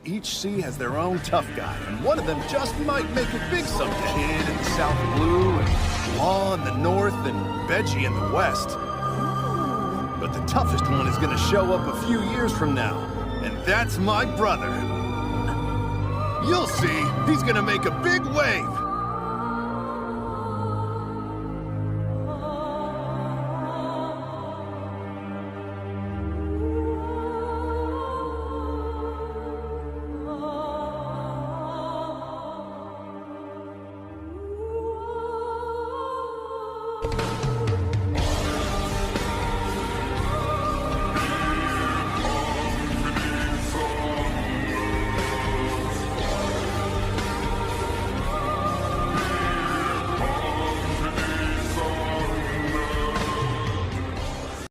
each sea has their own tough guy, and one of them just might make it big someday. Kid in the South Blue, and Law in the North, and Veggie in the West. But the toughest one is gonna show up a few years from now, and that's my brother. You'll see, he's gonna make a big wave.